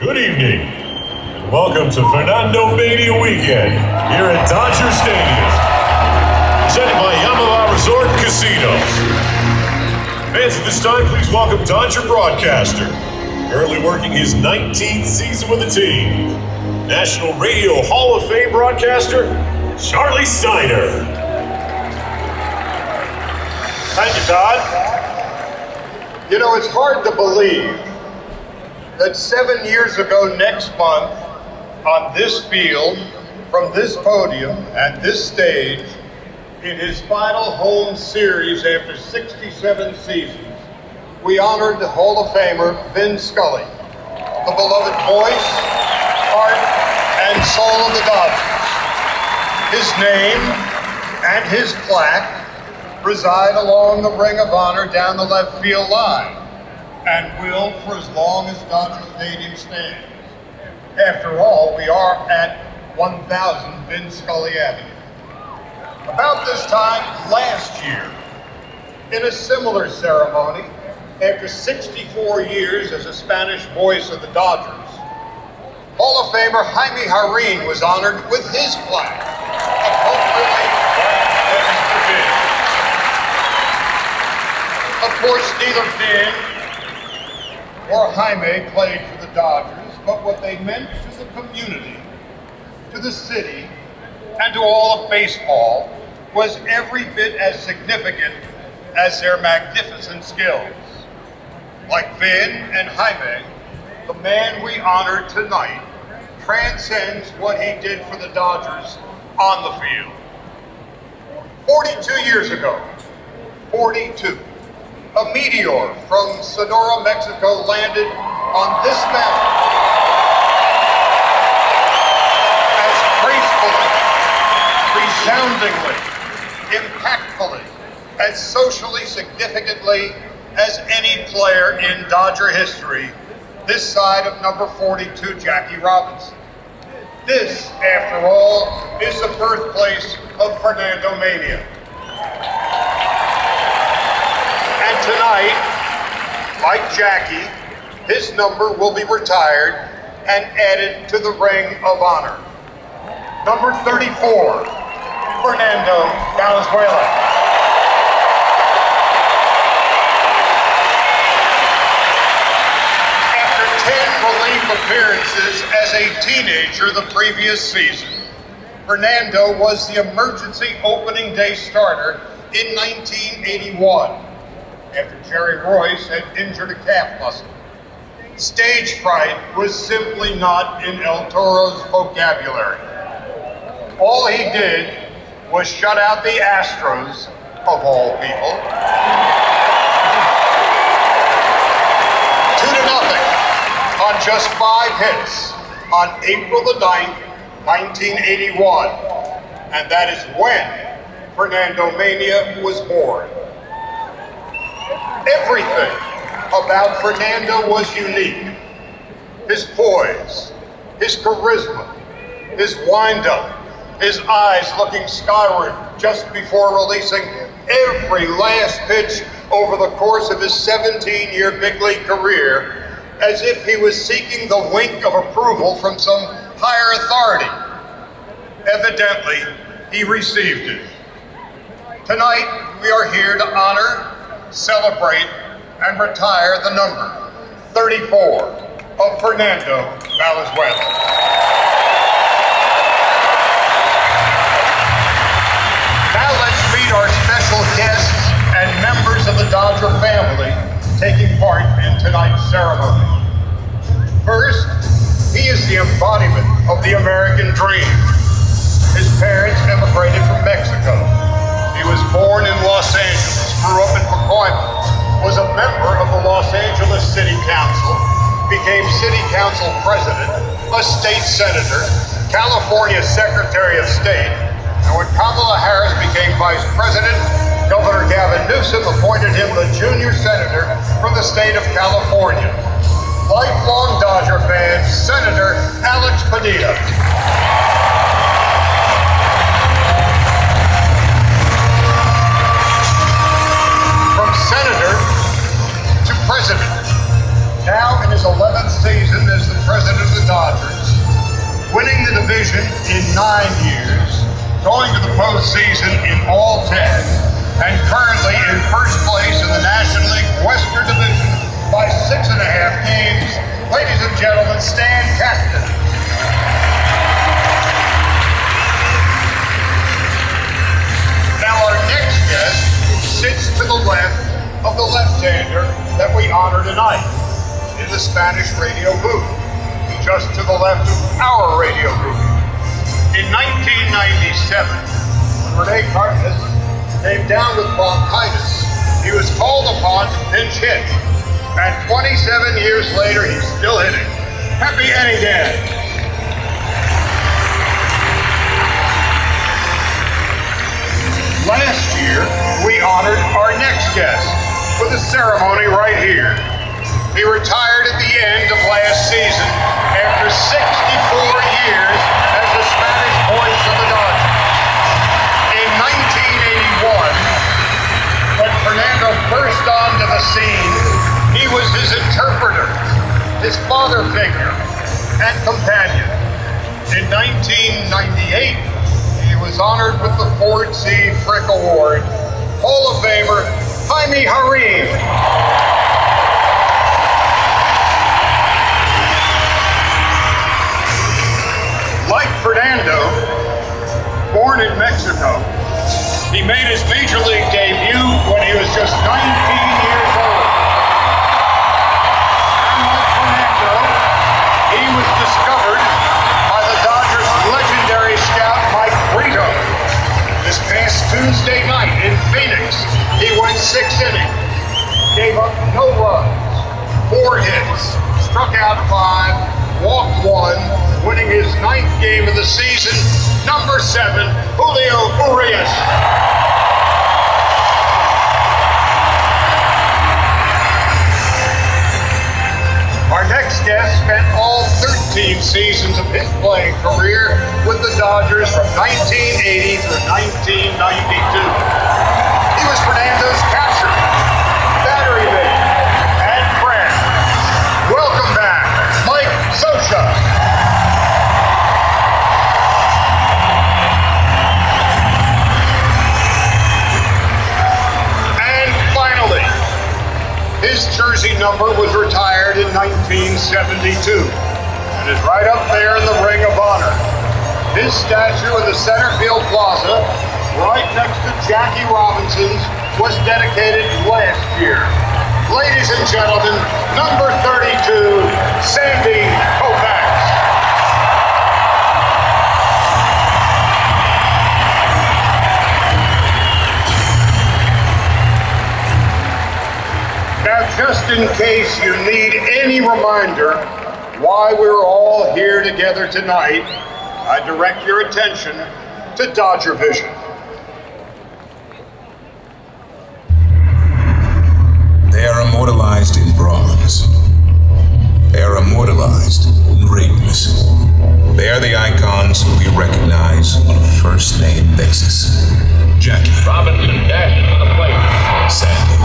Good evening, and welcome to Fernando Mania Weekend here at Dodger Stadium, presented by Yamaha Resort Casinos. Fans, at this time, please welcome Dodger broadcaster, currently working his 19th season with the team, National Radio Hall of Fame broadcaster, Charlie Steiner. Thank you, Todd. You know, it's hard to believe that 7 years ago next month, on this field, from this podium, at this stage, in his final home series after 67 seasons, we honored the Hall of Famer Vin Scully, the beloved voice, heart, and soul of the Dodgers. His name and his plaque reside along the Ring of Honor down the left field line, and will for as long as Dodger Stadium stands. After all, we are at 1000 Vin Scully Avenue. About this time last year, in a similar ceremony, after 64 years as a Spanish voice of the Dodgers, Hall of Famer Jaime Jarrín was honored with his plaque, appropriately named Vin. Of course, neither Vin or Jaime played for the Dodgers, but what they meant to the community, to the city, and to all of baseball was every bit as significant as their magnificent skills. Like Vin and Jaime, the man we honor tonight transcends what he did for the Dodgers on the field. 42 years ago, 42, a meteor from Sonora, Mexico landed on this mountain as gracefully, resoundingly, impactfully, as socially significantly as any player in Dodger history, this side of number 42, Jackie Robinson. This, after all, is the birthplace of Fernando Mania. And tonight, like Jackie, his number will be retired and added to the Ring of Honor. Number 34, Fernando Valenzuela. After 10 relief appearances as a teenager the previous season, Fernando was the emergency opening day starter in 1981. After Jerry Royce had injured a calf muscle. Stage fright was simply not in El Toro's vocabulary. All he did was shut out the Astros, of all people, 2-0 on just 5 hits on April the 9th, 1981. And that is when Fernando Mania was born. Everything about Fernando was unique. His poise, his charisma, his wind-up, his eyes looking skyward just before releasing every last pitch over the course of his 17-year big league career, as if he was seeking the wink of approval from some higher authority. Evidently, he received it. Tonight, we are here to honor, celebrate, and retire the number 34 of Fernando Valenzuela. Now let's meet our special guests and members of the Dodger family taking part in tonight's ceremony. First, he is the embodiment of the American dream. His parents immigrated from Mexico. He was born in Los Angeles, grew up in Pacoima, was a member of the Los Angeles City Council, became City Council President, a state senator, California Secretary of State, and when Kamala Harris became Vice President, Governor Gavin Newsom appointed him the junior senator from the state of California. Lifelong Dodger fan, Senator Alex Padilla. Senator to President. Now in his 11th season as the President division in 9 years, going to the postseason in all 10, and currently in first place in the National League Western Division by 6.5 games, ladies and gentlemen, Stan Kasten. Now our next guest sits to the left of the left-hander that we honor tonight in the Spanish radio booth, just to the left of our radio booth. In 1997, when Rene Cardenas came down with bronchitis, he was called upon to pinch hit, and 27 years later, he's still hitting. Happy Eddie Dan. Last year, we honored our next guest with a ceremony right here. He retired at the end of last season after 64 years as the Spanish voice of the Dodgers. In 1981, when Fernando burst onto the scene, he was his interpreter, his father figure, and companion. In 1998, he was honored with the Ford C. Frick Award, Hall of Famer Jaime Harim. Like Fernando, born in Mexico, he made his major league debut when he was just 19 years old. And like Fernando, he was discovered by the Dodgers' legendary scout Mike Brito. This past Tuesday night in Phoenix, he went 6 innings, gave up no runs, 4 hits, struck out 5, walked 1, winning his 9th game of the season, number 7, Julio Urias. Our next guest spent all 13 seasons of his playing career with the Dodgers from 1980 through 1992. He was Fernando's catcher, battery mate, and friend. Welcome back, Mike Scioscia. His jersey number was retired in 1972 and is right up there in the Ring of Honor. His statue in the center field plaza, right next to Jackie Robinson's, was dedicated last year. Ladies and gentlemen, number 32, Sandy Koufax. Now, just in case you need any reminder why we're all here together tonight, I direct your attention to Dodger Vision. They are immortalized in bronze. They are immortalized in rings. They are the icons we recognize on a first-name basis. Jackie. Robinson dashes to the plate. Sandy.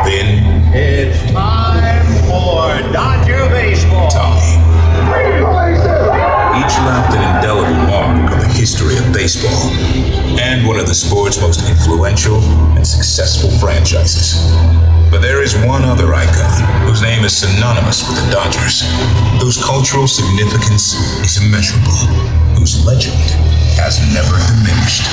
Then It's time for Dodger baseball. Tommy. Each left an indelible mark on the history of baseball and one of the sport's most influential and successful franchises. But there is one other icon whose name is synonymous with the Dodgers, whose cultural significance is immeasurable, whose legend has never diminished.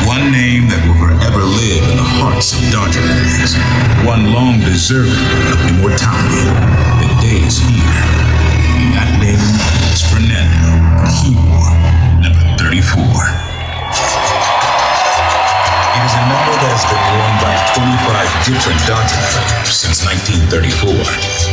One name that will forever live in the hearts of Dodger fans. One long deserving of immortality. The day is here. And that name is Fernando, the hero, number 34. It is a number that has been worn by 25 different Dodger players since 1934,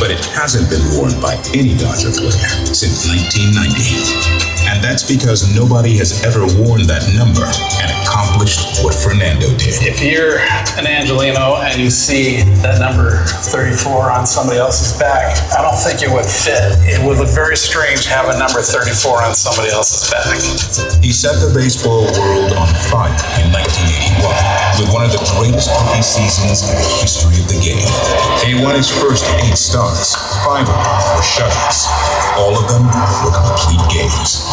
but it hasn't been worn by any Dodger player since 1990. And that's because nobody has ever worn that number and accomplished what Fernando did. If you're an Angelino and you see that number 34 on somebody else's back, I don't think it would fit. It would look very strange to have a number 34 on somebody else's back. He set the baseball world on fire in 1981 with one of the greatest rookie seasons in the history of the game. He won his first 8 starts stars, 5 of them were shutouts. All of them were complete games.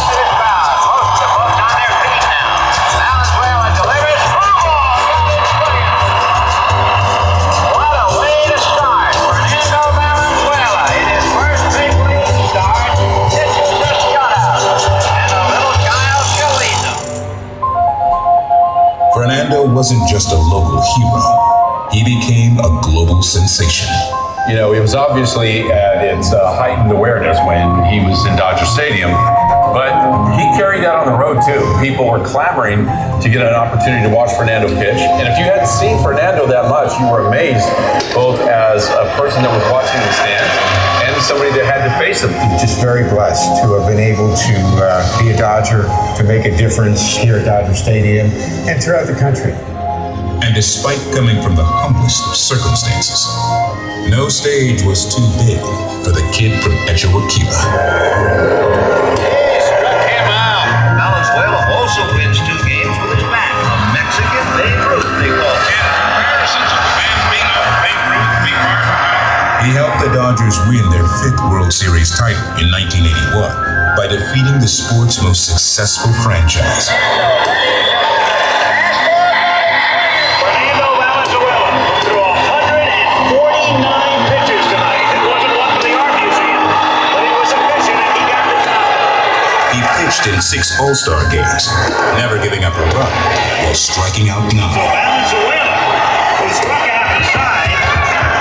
Fernando wasn't just a local hero. He became a global sensation. You know, it was obviously at its heightened awareness when he was in Dodger Stadium, but he carried that on the road too. People were clamoring to get an opportunity to watch Fernando pitch. And if you hadn't seen Fernando that much, you were amazed, both as a person that was watching the stands and somebody that had to face him. Just very blessed to have been able to be a Dodger, to make a difference here at Dodger Stadium and throughout the country. And despite coming from the humblest of circumstances, no stage was too big for the kid from Etchiwakiwa. He struck him out. Valenzuela also wins 2 games with his back. Mexican Babe Ruth, they call him. Comparisons of Bambino, Babe Ruth, Big Martin. He helped the Dodgers win their 5th World Series title in 1981 by defeating the sport's most successful franchise. In 6 All-Star games, never giving up a run while striking out 9. So Valenzuela, who struck out inside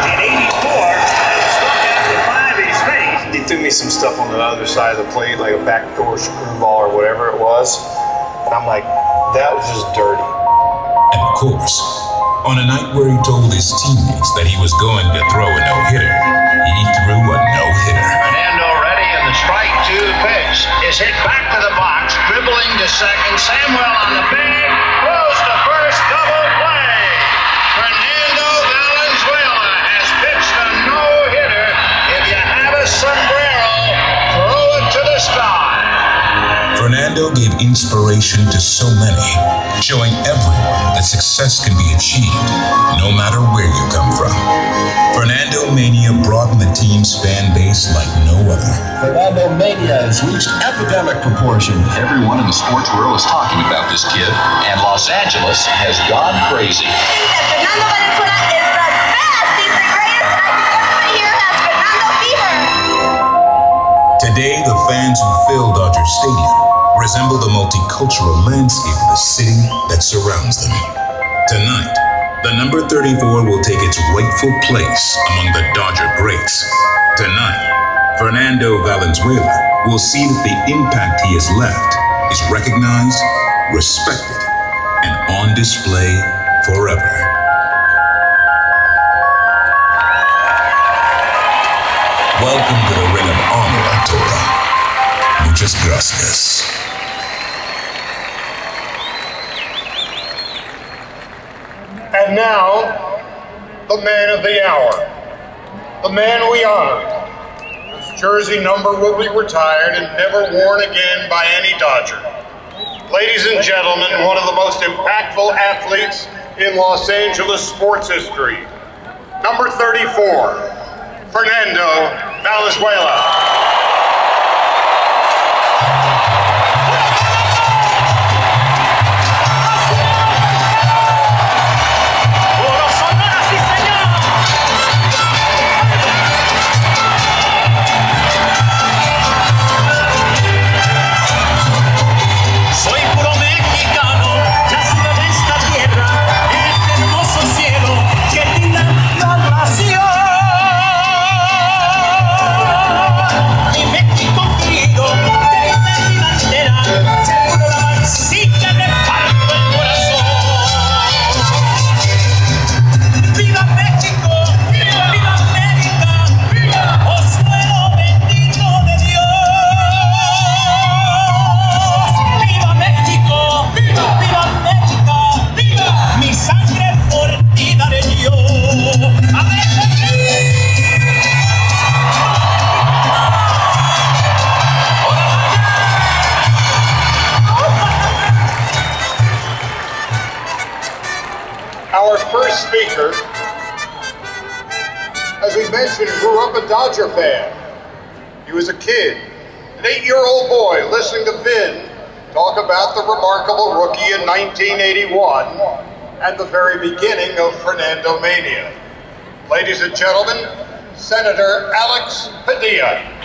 in 84, struck out to 5 in his face. He threw me some stuff on the other side of the plate, like a backdoor screwball or whatever it was. And I'm like, that was just dirty. And of course, on a night where he told his teammates that he was going to throw a no-hitter, he threw a no-hitter. Fernando ready, and the strike 2 pitch is hit back to the box, dribbling to second. Samuel on the bag, throws to first, double play. Fernando Valenzuela has pitched a no-hitter. If you have a sombrero, throw it to the sky. Fernando gave inspiration to so many, showing everyone that success can be achieved no matter where you come from. Fernando Mania broadened the team's fan base like no other. Fernando Mania has reached epidemic proportion. Everyone in the sports world is talking about this kid, and Los Angeles has gone crazy. I think that Fernando Valenzuela is the best. He's the greatest, and I think everybody here has Fernando fever. Today, the fans who fill Dodger Stadium resemble the multicultural landscape of the city that surrounds them. Tonight, the number 34 will take its rightful place among the Dodger greats. Tonight, Fernando Valenzuela will see that the impact he has left is recognized, respected, and on display forever. Welcome to the Ring of Honor, Arturo. Muchas gracias. And now, the man of the hour, the man we honor. His jersey number will be retired and never worn again by any Dodger. Ladies and gentlemen, one of the most impactful athletes in Los Angeles sports history, number 34, Fernando Valenzuela. Our first speaker has we mentioned, grew up a Dodger fan. He was a kid, an 8-year-old boy, listening to Vin talk about the remarkable rookie in 1981 and the very beginning of Fernando Mania. Ladies and gentlemen, Senator Alex Padilla.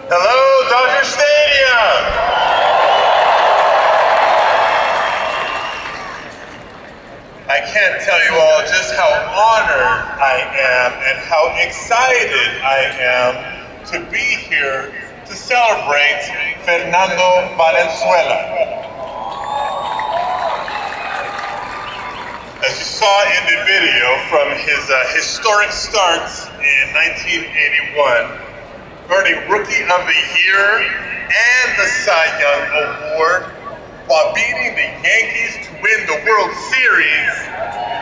Hello, Dodger Stadium! I can't tell you all just how honored I am and how excited I am to be here to celebrate Fernando Valenzuela. As you saw in the video from his historic starts in 1981, earning Rookie of the Year and the Cy Young Award while beating the Yankees to win the World Series.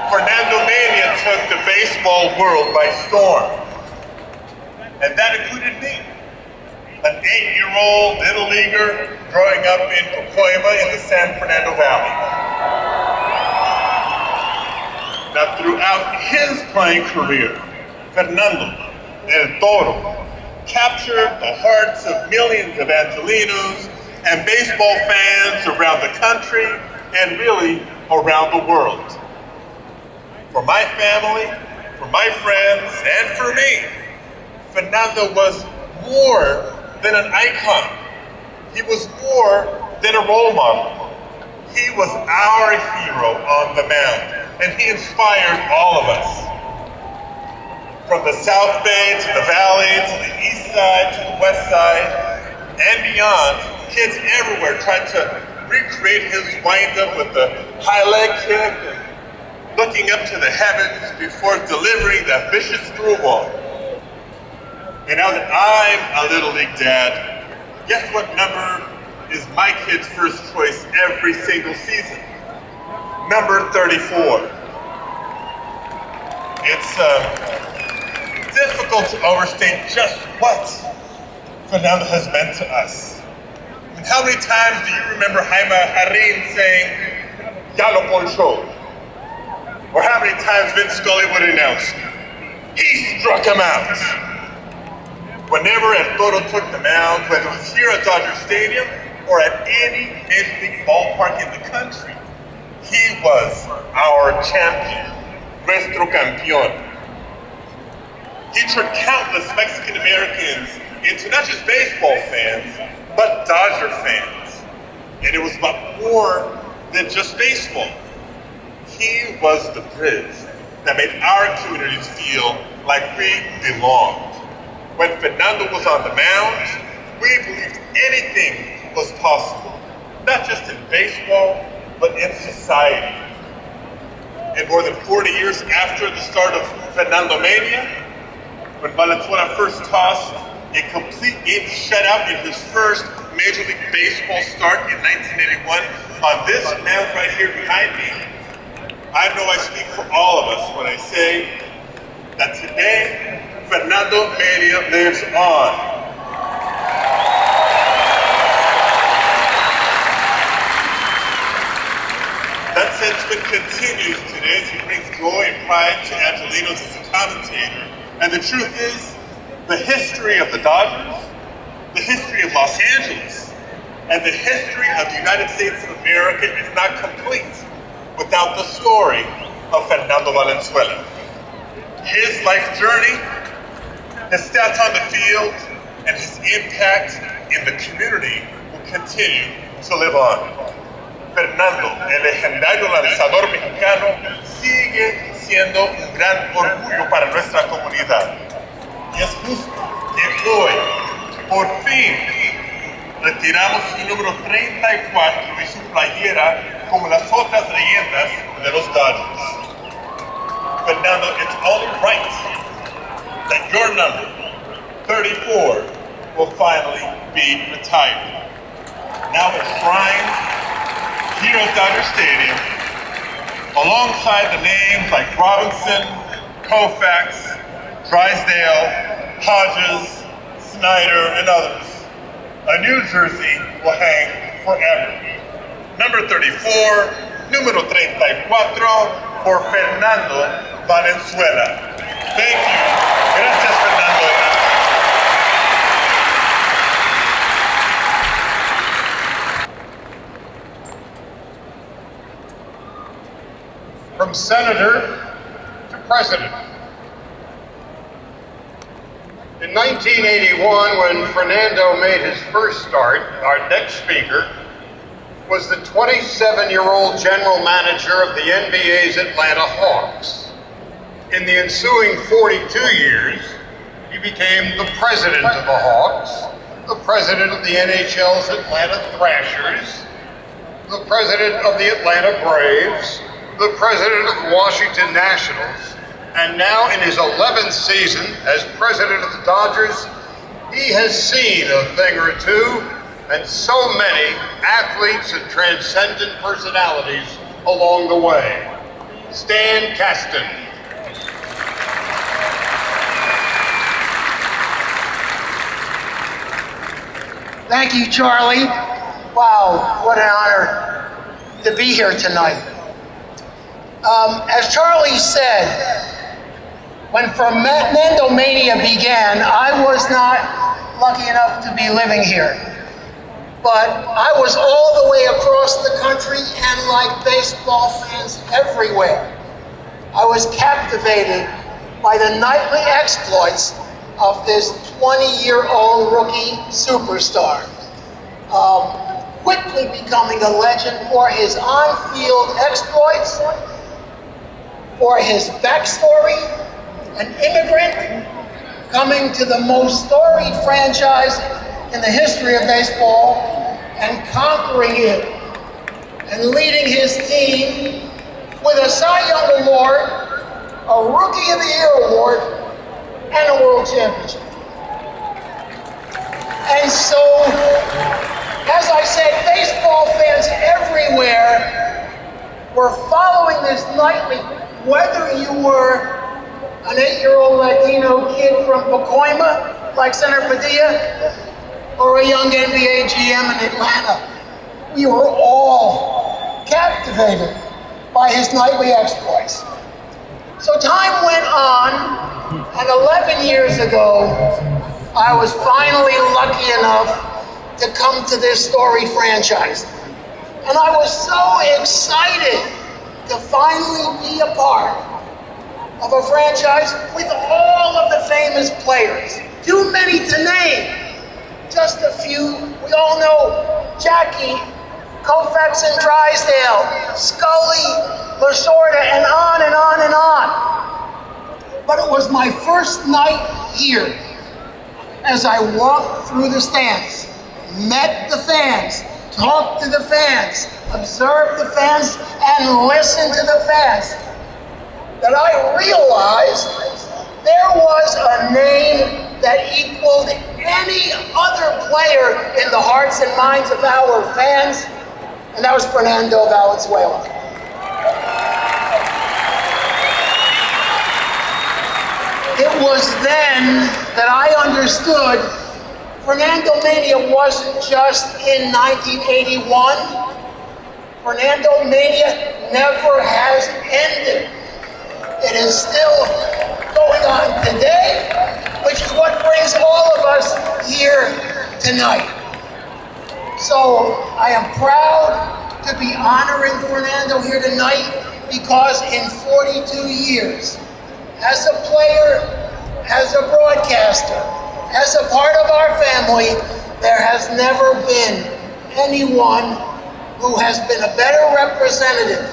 Fernando Mania took the baseball world by storm. And that included me, an 8-year-old little leaguer growing up in Pacoima in the San Fernando Valley. Now, throughout his playing career, Fernando El Toro captured the hearts of millions of Angelinos and baseball fans around the country and really around the world. For my family, for my friends, and for me, Fernando was more than an icon. He was more than a role model. He was our hero on the mound, and he inspired all of us. From the South Bay to the Valley, to the East Side, to the West Side, and beyond, kids everywhere tried to recreate his windup with the high leg kick and looking up to the heavens before delivering that vicious screwball. And now that I'm a Little League dad, guess what number is my kid's first choice every single season? Number 34. It's difficult to overstate just what Fernando has meant to us. I mean, how many times do you remember Jaime Jarrín saying, "Ya lo ponchó"? Or how many times Vince Scully would announce, "He struck him out"? Whenever El Toro took the mound, whether it was here at Dodger Stadium or at any Major League ballpark in the country, he was our champion, nuestro campeón. He turned countless Mexican Americans into not just baseball fans, but Dodger fans. And it was about more than just baseball. He was the bridge that made our communities feel like we belonged. When Fernando was on the mound, we believed anything was possible, not just in baseball, but in society. And more than 40 years after the start of Fernando Mania, when Valenzuela first tossed a complete game shutout in his first Major League Baseball start in 1981, on this mound right here behind me, I know I speak for all of us when I say that today, Fernando Mania lives on. That sentiment continues today as he brings joy and pride to Angelinos as a commentator. And the truth is, the history of the Dodgers, the history of Los Angeles, and the history of the United States of America is not complete without the story of Fernando Valenzuela. His life journey, his stats on the field, and his impact in the community will continue to live on. Fernando, el legendario lanzador mexicano, sigue siendo un gran orgullo para nuestra comunidad. Y es justo que hoy, por fin, retiramos su número 34 y su playera como las otras leyendas de los Dodgers. Fernando, it's only right that your number, 34, will finally be retired. Now enshrined here at Dodger Stadium, alongside the names like Robinson, Koufax, Drysdale, Hodges, Snyder, and others. a new jersey will hang forever. Number 34, número 34, for Fernando Valenzuela. Thank you. Gracias, Fernando. From senator to president. In 1981, when Fernando made his first start, our next speaker was the 27-year-old general manager of the NBA's Atlanta Hawks. In the ensuing 42 years, he became the president of the Hawks, the president of the NHL's Atlanta Thrashers, the president of the Atlanta Braves, the president of Washington Nationals, and now in his 11th season as president of the Dodgers, he has seen a thing or two, and so many athletes and transcendent personalities along the way. Stan Kasten. Thank you, Charlie. Wow, what an honor to be here tonight. As Charlie said, when Fernando Mania began, I was not lucky enough to be living here. But I was all the way across the country, and like baseball fans everywhere, I was captivated by the nightly exploits of this 20-year-old rookie superstar. Quickly becoming a legend for his on-field exploits, for his backstory, an immigrant coming to the most storied franchise in the history of baseball and conquering it and leading his team with a Cy Young Award, a Rookie of the Year award, and a World Championship. And so, as I said, baseball fans everywhere were following this nightly, whether you were an 8-year-old Latino kid from Pacoima, like Senator Padilla, or a young NBA GM in Atlanta. We were all captivated by his nightly exploits. So time went on, and 11 years ago, I was finally lucky enough to come to this storied franchise. And I was so excited to finally be a part of a franchise with all of the famous players. Too many to name. Just a few. We all know Jackie, Koufax and Drysdale, Scully, Lasorda, and on and on and on. But it was my first night here as I walked through the stands, met the fans, talked to the fans, observed the fans, and listened to the fans, that I realized there was a name that equaled any other player in the hearts and minds of our fans, and that was Fernando Valenzuela. It was then that I understood Fernando Mania wasn't just in 1981. Fernando Mania never has ended. It is still going on today, which is what brings all of us here tonight. So I am proud to be honoring Fernando here tonight because in 42 years, as a player, as a broadcaster, as a part of our family, there has never been anyone who has been a better representative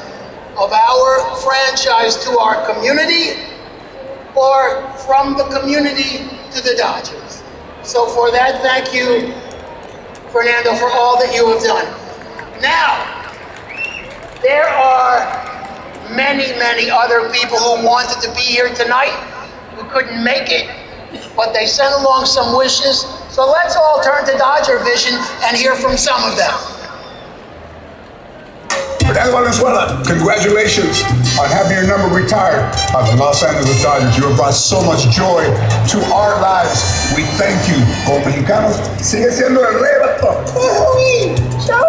of our franchise to our community or from the community to the Dodgers. So for that, thank you, Fernando, for all that you have done. Now, there are many, many other people who wanted to be here tonight who couldn't make it, but they sent along some wishes. So let's all turn to Dodger Vision and hear from some of them. Fernando Valenzuela, congratulations on having your number retired by the Los Angeles Dodgers. You have brought so much joy to our lives. We thank you. Como mexicanos, sigue siendo el rey. cierto. Chao.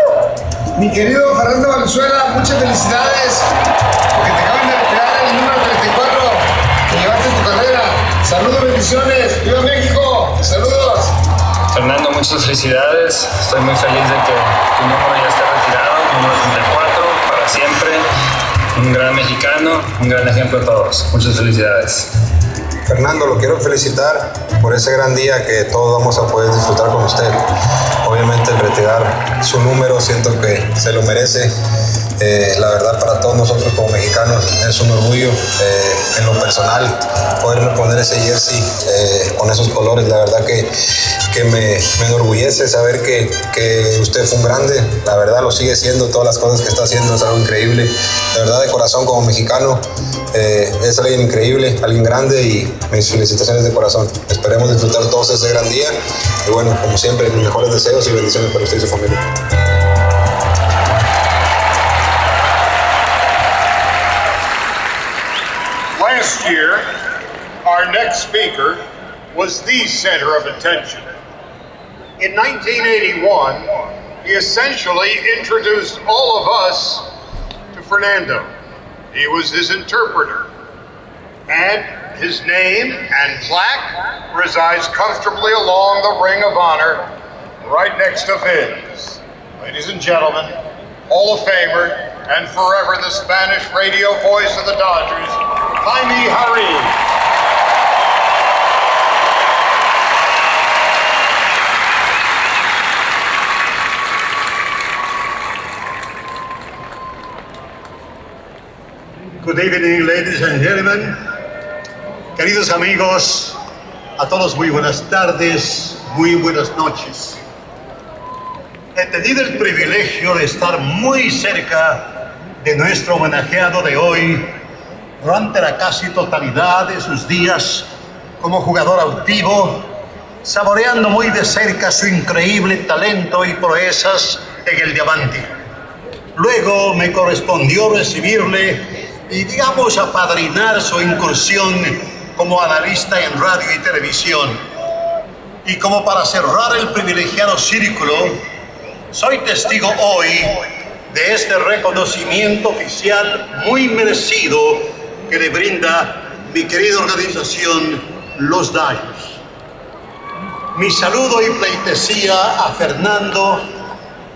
Mi querido Fernando Valenzuela, muchas felicidades porque te acaban de retirar el número 34 que llevaste en tu carrera. Saludos, bendiciones. ¡Viva México! ¡Saludos! Fernando, muchas felicidades. Estoy muy feliz de que tu número ya esté retirado, número 34, para siempre. Un gran mexicano, un gran ejemplo a todos. Muchas felicidades. Fernando, lo quiero felicitar por ese gran día que todos vamos a poder disfrutar con usted. Obviamente el retirar su número siento que se lo merece. La verdad para todos nosotros como mexicanos es un orgullo en lo personal poderme poner ese jersey con esos colores. La verdad que me enorgullece saber que usted fue un grande. La verdad lo sigue siendo, todas las cosas que está haciendo es algo increíble. De verdad de corazón como mexicano es alguien increíble, alguien grande y mis felicitaciones de corazón. Esperemos disfrutar todos ese gran día y bueno, como siempre, mis mejores deseos y bendiciones para usted y su familia. Last year, our next speaker was the center of attention. In 1981, he essentially introduced all of us to Fernando. He was his interpreter. And his name and plaque resides comfortably along the Ring of Honor right next to Vince. Ladies and gentlemen, Hall of Famer and forever the Spanish radio voice of the Dodgers, Jaime Jarrín. Good evening, ladies and gentlemen. Queridos amigos, a todos muy buenas tardes, muy buenas noches. He tenido el privilegio de estar muy cerca de nuestro homenajeado de hoy durante la casi totalidad de sus días como jugador activo, saboreando muy de cerca su increíble talento y proezas en el diamante. Luego me correspondió recibirle y, digamos, apadrinar su incursión como analista en radio y televisión. Y como para cerrar el privilegiado círculo, soy testigo hoy de este reconocimiento oficial muy merecido que le brinda mi querida organización, los Dodgers. Mi saludo y pleitesía a Fernando,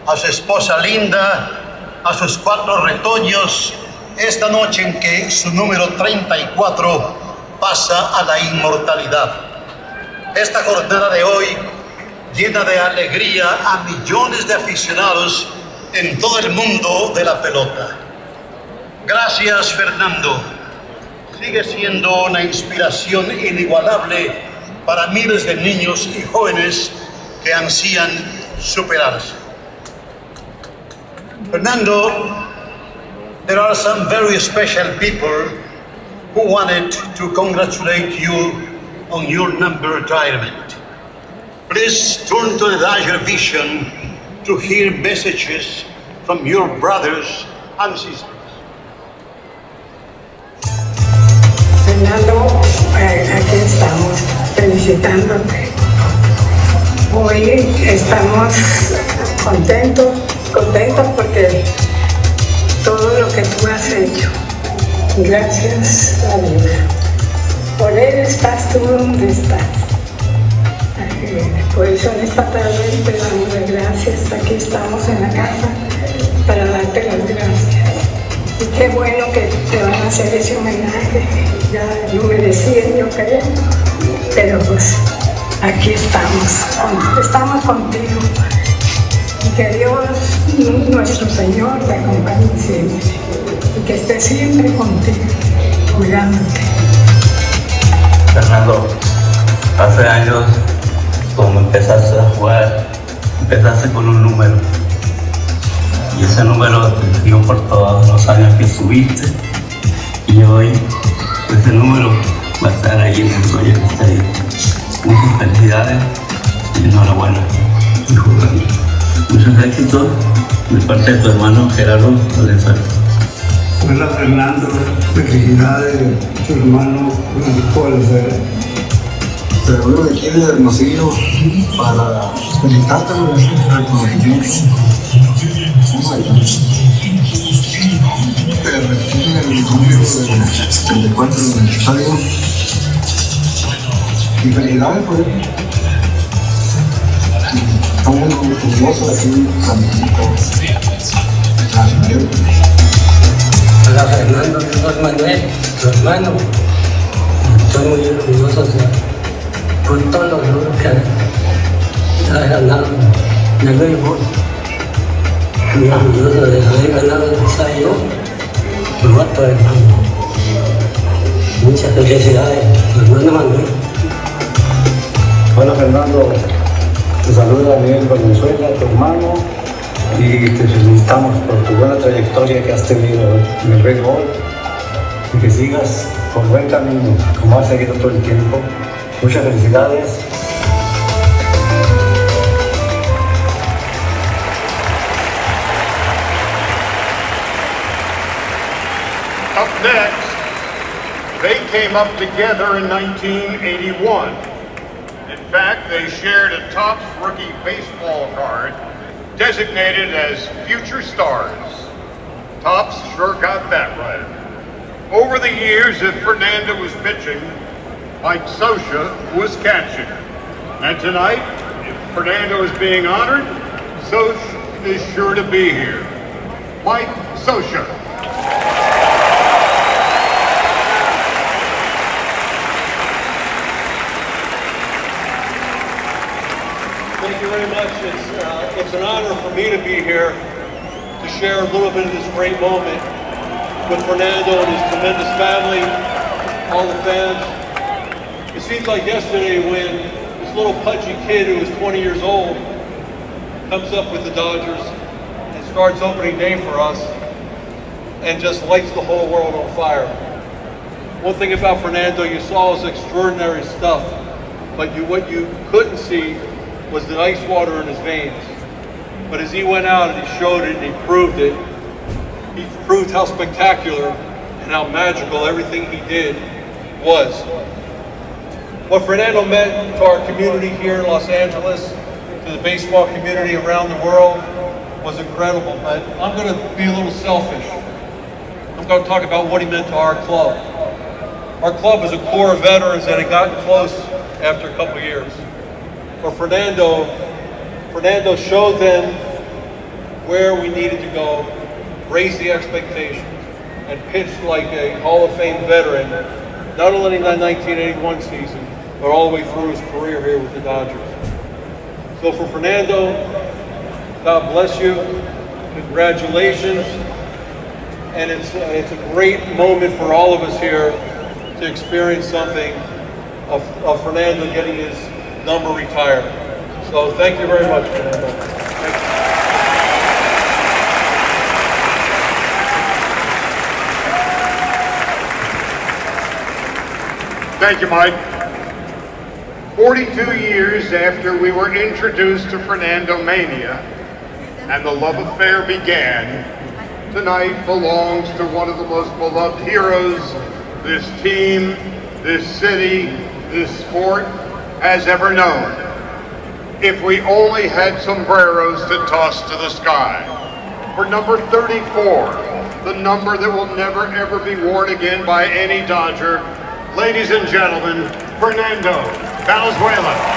a su esposa Linda, a sus 4 retoños, esta noche en que su número 34 pasa a la inmortalidad. Esta jornada de hoy llena de alegría a millones de aficionados en todo el mundo de la pelota. Gracias, Fernando. Sigue siendo una inspiración inigualable para miles de niños y jóvenes que ansían superarse. Fernando, there are some very special people who wanted to congratulate you on your number retirement. Please turn to the Dodger Vision to hear messages from your brothers and sisters. Fernando, aquí estamos felicitándote. Hoy estamos contentos porque todo lo que tú has hecho, gracias a Dios. Por él estás tú donde estás. Por eso en esta tarde te damos las gracias. Aquí estamos en la casa para darte las gracias. Y qué bueno que te van a hacer ese homenaje. Ya lo merecían, yo creo. Pero pues aquí estamos contigo. Y que Dios, nuestro Señor, te acompañe siempre. Y que esté siempre contigo, cuidándote. Fernando, hace años, cuando empezaste a jugar, empezaste con un número. Y ese número te siguió por todos los años que subiste. Y hoy, ese número va a estar ahí en el Dodger Stadium. Muchas felicidades y enhorabuena, hijo de mí. Muchos éxitos de parte de tu hermano Gerardo Valenzuela. Hola Fernando, felicidades, tu hermano Fernando Valenzuela. Pero bueno, de aquí de Hermosillo para felicitarte por el reconocimiento. Te repiten el número del 74 del estadio. Y felicidades por eso. Estamos muy orgullosos aquí en San Francisco. Hola Fernando, yo soy Manuel, tu hermano. Estoy muy orgulloso por todos los logros que has ganado en el béisbol. Muy orgulloso de haber ganado el ensayo por otro hermano. Muchas felicidades, tu hermano Manuel. Hola Fernando, te saluda Fernando Valenzuela, tu hermano, y te felicitamos por tu buena trayectoria que has tenido en el béisbol y que sigas por buen camino, como has seguido todo el tiempo. Muchas felicidades. Up next, they came up together in 1981. In fact, they shared a Topps rookie baseball card designated as Future Stars. Topps sure got that right. Over the years, if Fernando was pitching, Mike Scioscia was catching. And tonight, if Fernando is being honored, Scioscia is sure to be here. Mike Scioscia. Thank you very much. It's an honor for me to be here to share a little bit of this great moment with Fernando and his tremendous family, all the fans. It seems like yesterday when this little pudgy kid who was 20 years old comes up with the Dodgers and starts opening day for us and just lights the whole world on fire. One thing about Fernando, you saw his extraordinary stuff, but what you couldn't see was the ice water in his veins. But as he went out and he showed it and he proved it, he proved how spectacular and how magical everything he did was. What Fernando meant to our community here in Los Angeles, to the baseball community around the world, was incredible. But I'm going to be a little selfish. I'm going to talk about what he meant to our club. Our club is a core of veterans that had gotten close after a couple years. For Fernando showed them where we needed to go, raise the expectations, and pitched like a Hall of Fame veteran, not only in the 1981 season, but all the way through his career here with the Dodgers. So for Fernando, God bless you, congratulations, and it's a great moment for all of us here to experience something of Fernando getting his number retired. So thank you very much, Fernando. Thank you, Mike. 42 years after we were introduced to Fernando Mania and the love affair began, tonight belongs to one of the most beloved heroes this team, this city, this sport has ever known. If we only had sombreros to toss to the sky. For number 34, the number that will never ever be worn again by any Dodger, ladies and gentlemen, Fernando Valenzuela.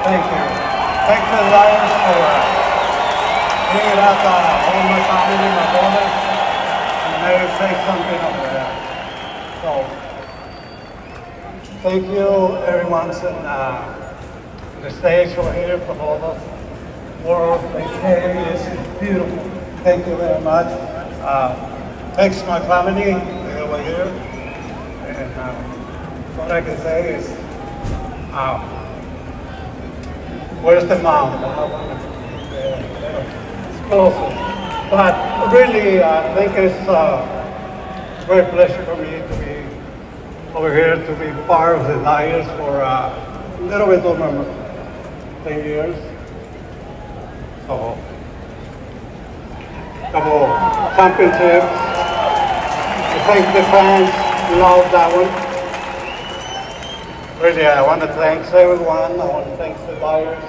Thank you. Thanks to the Lions for bringing it out all my family, my brother, and they will say something over there. So, Thank you, everyone on the stage over here for all the world. It is beautiful. Thank you very much. Thanks to my family over here. And what I can say is, where's the mom? It's closer. But really, I think it's a great pleasure for me to be over here, to be part of the Lions for a little bit over 10 years. So, couple championships. I think the fans love that one. Really, I want to thank everyone. I want to thank the Lions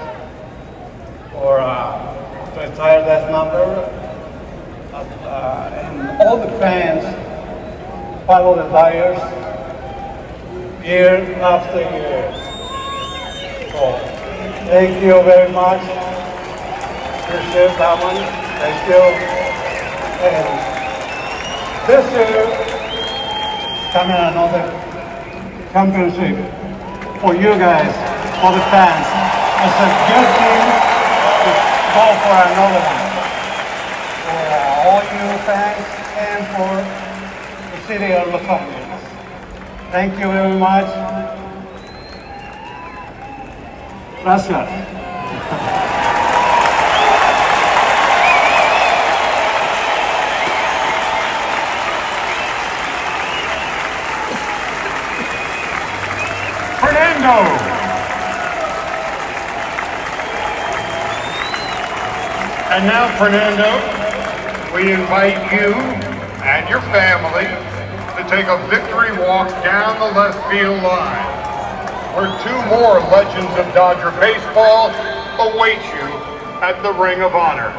for the entire death number. And all the fans follow the Lions year after year. So, thank you very much. Appreciate that one. Thank you. And this year, coming another championship for you guys, for the fans. It's a good team to go for another one. For all you fans and for the city of Los Angeles. Thank you very much. Gracias. Fernando. And now, Fernando, we invite you and your family to take a victory walk down the left field line, where two more legends of Dodger baseball await you at the Ring of Honor.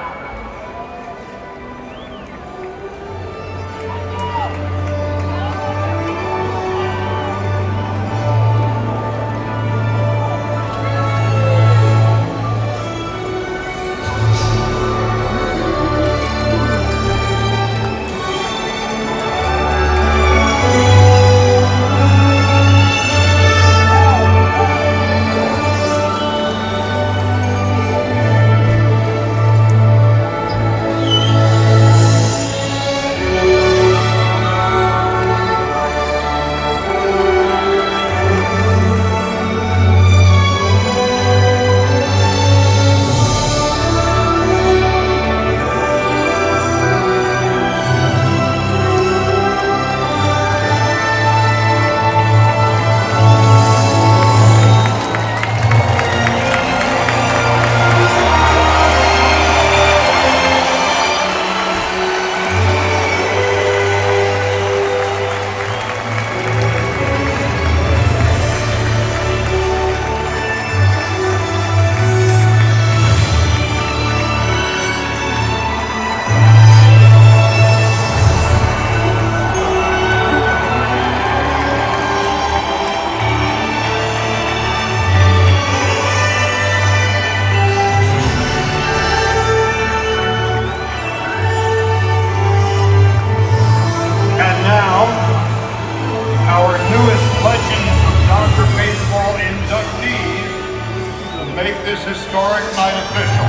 Make this historic night official.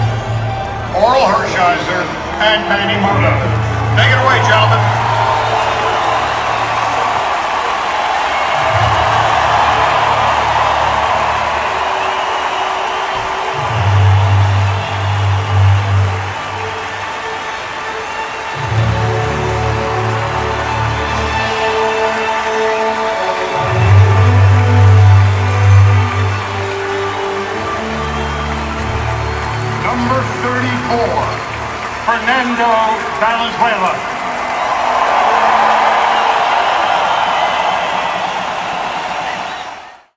Oral Hershiser and Manny Mota. Take it away, gentlemen. Number 34, Fernando Valenzuela.